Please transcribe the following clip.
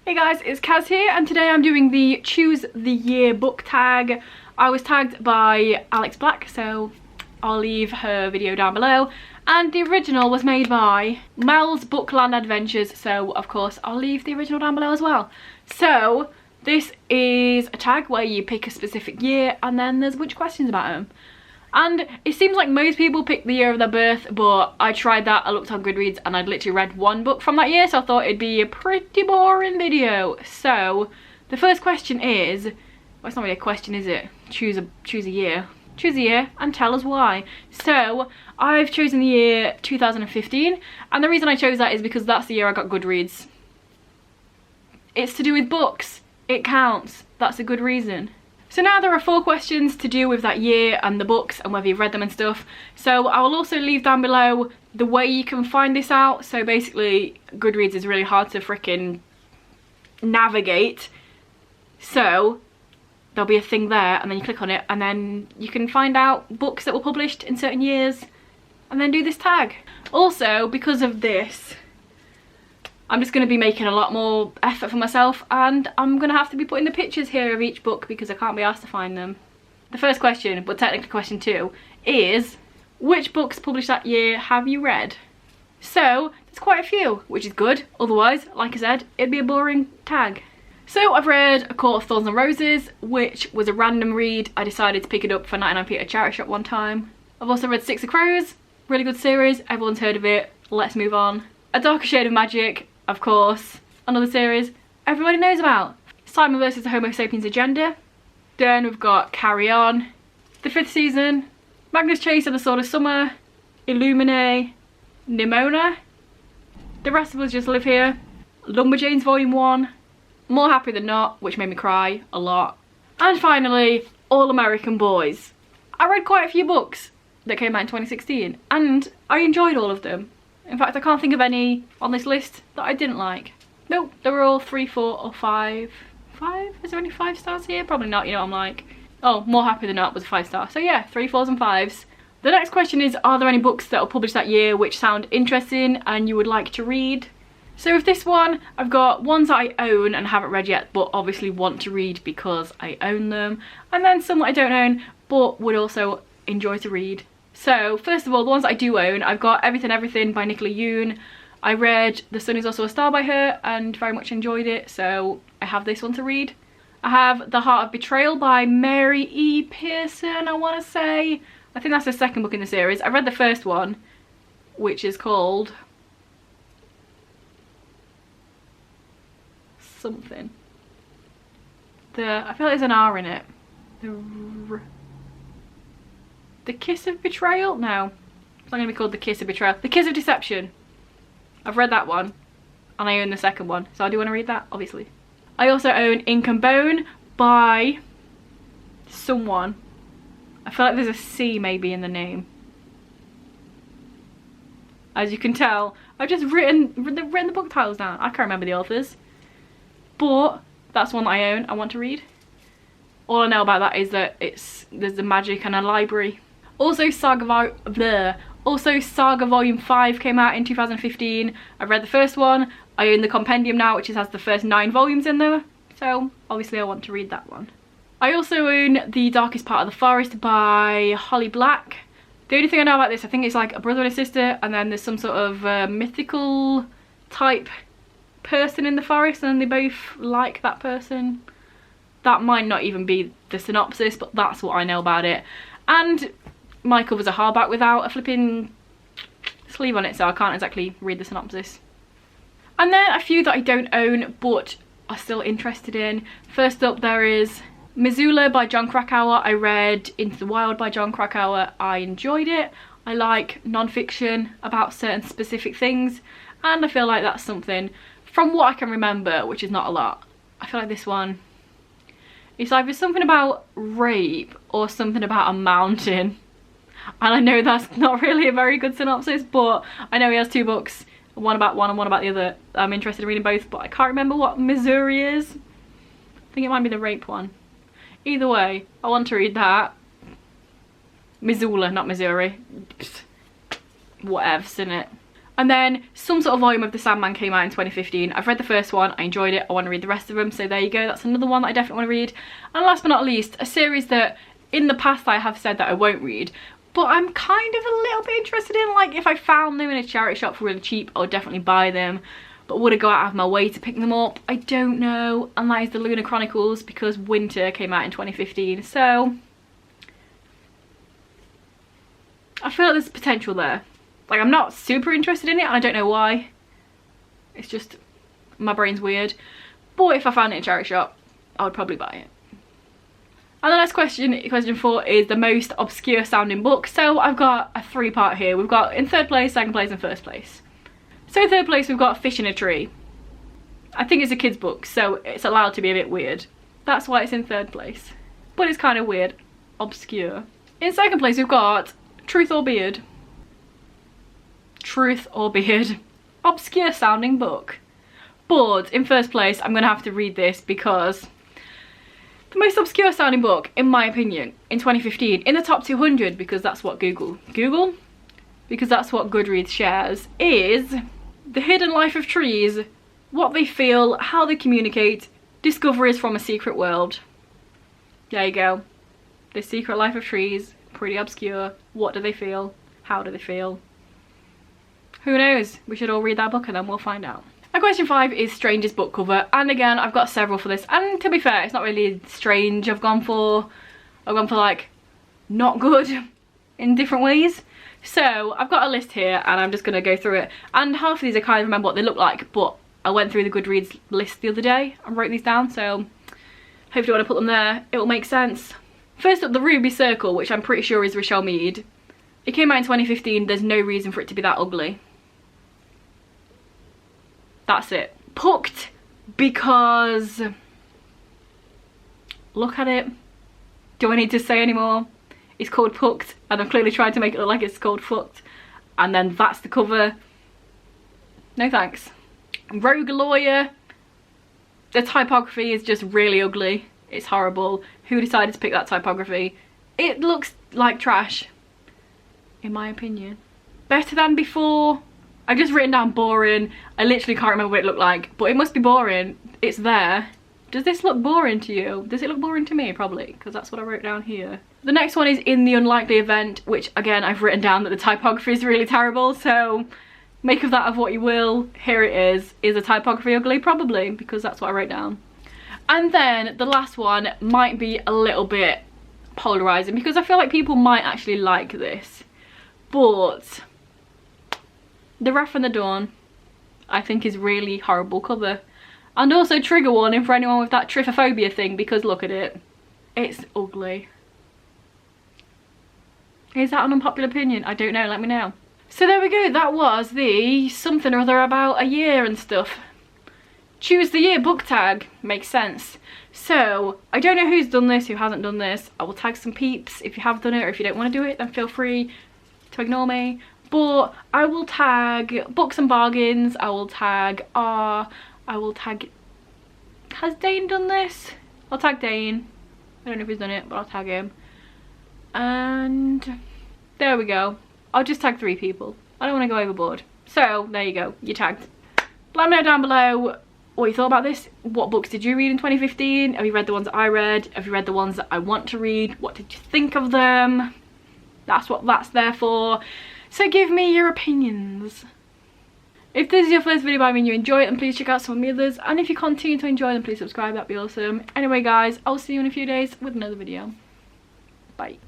Hey guys, it's Kaz here, and today I'm doing the Choose the Year book tag. I was tagged by Alex Black, so I'll leave her video down below. And the original was made by Mel's Bookland Adventures, so of course I'll leave the original down below as well. So this is a tag where you pick a specific year and then there's a bunch of questions about them. And it seems like most people pick the year of their birth, but I tried that, I looked on Goodreads and I'd literally read one book from that year, so I thought it'd be a pretty boring video. So the first question is, well, it's not really a question, is it? Choose a year. Choose a year and tell us why. So I've chosen the year 2015, and the reason I chose that is because that's the year I got Goodreads. It's to do with books. It counts. That's a good reason. So now there are 4 questions to do with that year and the books and whether you've read them and stuff. So I will also leave down below the way you can find this out. So basically Goodreads is really hard to frickin' navigate. So there'll be a thing there and then you click on it and then you can find out books that were published in certain years and then do this tag. Also, because of this, I'm just going to be making a lot more effort for myself, and I'm going to have to be putting the pictures here of each book because I can't be asked to find them. The first question, but technically question 2, is which books published that year have you read? So there's quite a few, which is good. Otherwise, like I said, it'd be a boring tag. So I've read A Court of Thorns and Roses, which was a random read. I decided to pick it up for 99p at a charity shop one time. I've also read Six of Crows, really good series. Everyone's heard of it. Let's move on. A Darker Shade of Magic, of course, another series everybody knows about. Simon versus the Homo sapiens agenda. Then we've got Carry On, the 5th season, Magnus Chase and the Sword of Summer, Illumine, Nimona, The Rest of Us Just Live Here, Lumberjanes Volume 1, More Happy Than Not, which made me cry a lot, and finally All American Boys. I read quite a few books that came out in 2016 and I enjoyed all of them. In fact, I can't think of any on this list that I didn't like. Nope, they were all 3, 4 or 5. 5? Is there any 5 stars here? Probably not, you know what I'm like. Oh, More Happy Than Not was a 5 star. So yeah, 3, 4s and 5s. The next question is, are there any books that were published that year which sound interesting and you would like to read? So with this one, I've got ones that I own and haven't read yet, but obviously want to read because I own them. And then some that I don't own, but would also enjoy to read. So first of all, the ones that I do own, I've got Everything by Nicola Yoon. I read The Sun Is Also a Star by her and very much enjoyed it, so I have this one to read. I have The Heart of Betrayal by Mary E. Pearson, I want to say. I think that's the second book in the series. I read the first one, which is called something. I feel like there's an R in it. The Kiss of Betrayal? No. It's not going to be called The Kiss of Betrayal. The Kiss of Deception. I've read that one. And I own the second one. So I do want to read that, obviously. I also own Ink and Bone by someone. I feel like there's a C maybe in the name. As you can tell, I've just written the book titles down. I can't remember the authors. But that's one that I own. I want to read. All I know about that is that there's the magic and a library. Also Saga Volume 5 came out in 2015. I've read the first one. I own the compendium now, which has the first 9 volumes in there. So obviously I want to read that one. I also own The Darkest Part of the Forest by Holly Black. The only thing I know about this, I think it's like a brother and a sister, and then there's some sort of mythical type person in the forest, and then they both like that person. That might not even be the synopsis, but that's what I know about it. And my cover's a hardback without a flipping sleeve on it, so I can't exactly read the synopsis. And then a few that I don't own, but are still interested in. First up, there is Missoula by John Krakauer. I read Into the Wild by John Krakauer. I enjoyed it. I like non-fiction about certain specific things, and I feel like that's something, from what I can remember, which is not a lot, I feel like this one, it's either something about rape or something about a mountain. And I know that's not really a very good synopsis, but I know he has 2 books, one about one and one about the other. I'm interested in reading both, but I can't remember what Missouri is. I think it might be the rape one. Either way, I want to read that. Missoula, not Missouri. Whatevs, innit? And then some sort of volume of The Sandman came out in 2015. I've read the first one, I enjoyed it, I want to read the rest of them, so there you go, that's another one that I definitely want to read. And last but not least, a series that in the past I have said that I won't read, but I'm kind of a little bit interested in. Like, if I found them in a charity shop for really cheap, I would definitely buy them. But would I go out of my way to pick them up? I don't know. And that is the Lunar Chronicles, because Winter came out in 2015, so I feel like there's potential there. Like, I'm not super interested in it, and I don't know why. It's just, my brain's weird. But if I found it in a charity shop, I would probably buy it. And the next question, question 4, is the most obscure sounding book. So I've got a 3-part here. We've got in 3rd place, 2nd place and 1st place. So in 3rd place we've got Fish in a Tree. I think it's a kid's book, so it's allowed to be a bit weird. That's why it's in 3rd place. But it's kind of weird, obscure. In 2nd place we've got Truth or Beard. Truth or Beard. Obscure sounding book. But in 1st place I'm going to have to read this because the most obscure sounding book, in my opinion, in 2015, in the top 200, because that's what because that's what Goodreads shares, is The Hidden Life of Trees, What They Feel, How They Communicate, Discoveries from a Secret World. There you go. The Secret Life of Trees, pretty obscure. What do they feel? How do they feel? Who knows? We should all read that book and then we'll find out. And question 5 is strangest book cover, and again I've got several for this, and to be fair it's not really strange. I've gone for like not good in different ways. So I've got a list here and I'm just going to go through it, and half of these I can't remember what they look like, but I went through the Goodreads list the other day and wrote these down, so hopefully when I put them there it will make sense. First up, The Ruby Circle, which I'm pretty sure is Rochelle Mead. It came out in 2015, there's no reason for it to be that ugly. That's it. Pucked, because look at it. Do I need to say any more? It's called Pucked, and I've clearly tried to make it look like it's called Fucked, and then that's the cover. No thanks. Rogue Lawyer. The typography is just really ugly. It's horrible. Who decided to pick that typography? It looks like trash, in my opinion. Better Than Before. I've just written down boring. I literally can't remember what it looked like, but it must be boring. It's there. Does this look boring to you? Does it look boring to me? Probably, because that's what I wrote down here. The next one is In the Unlikely Event, which again I've written down that the typography is really terrible, so make of that of what you will. Here it is. Is the typography ugly? Probably, because that's what I wrote down. And then the last one might be a little bit polarizing, because I feel like people might actually like this, but The Wrath and the Dawn, I think, is really horrible cover. And also trigger warning for anyone with that trypophobia thing, because look at it. It's ugly. Is that an unpopular opinion? I don't know, let me know. So there we go, that was the something or other about a year and stuff. Choose the year book tag, makes sense. So, I don't know who's done this, who hasn't done this. I will tag some peeps if you have done it, or if you don't want to do it, then feel free to ignore me. But I will tag Books and Bargains, I will tag I will tag, has Dane done this? I'll tag Dane. I don't know if he's done it, but I'll tag him. And there we go. I'll just tag 3 people. I don't want to go overboard. So there you go, you're tagged. Let me know down below what you thought about this. What books did you read in 2015? Have you read the ones that I read? Have you read the ones that I want to read? What did you think of them? That's what that's there for. So give me your opinions. If this is your first video by me and you enjoy it, then please check out some of the others. And if you continue to enjoy them, please subscribe, that'd be awesome. Anyway guys, I'll see you in a few days with another video. Bye.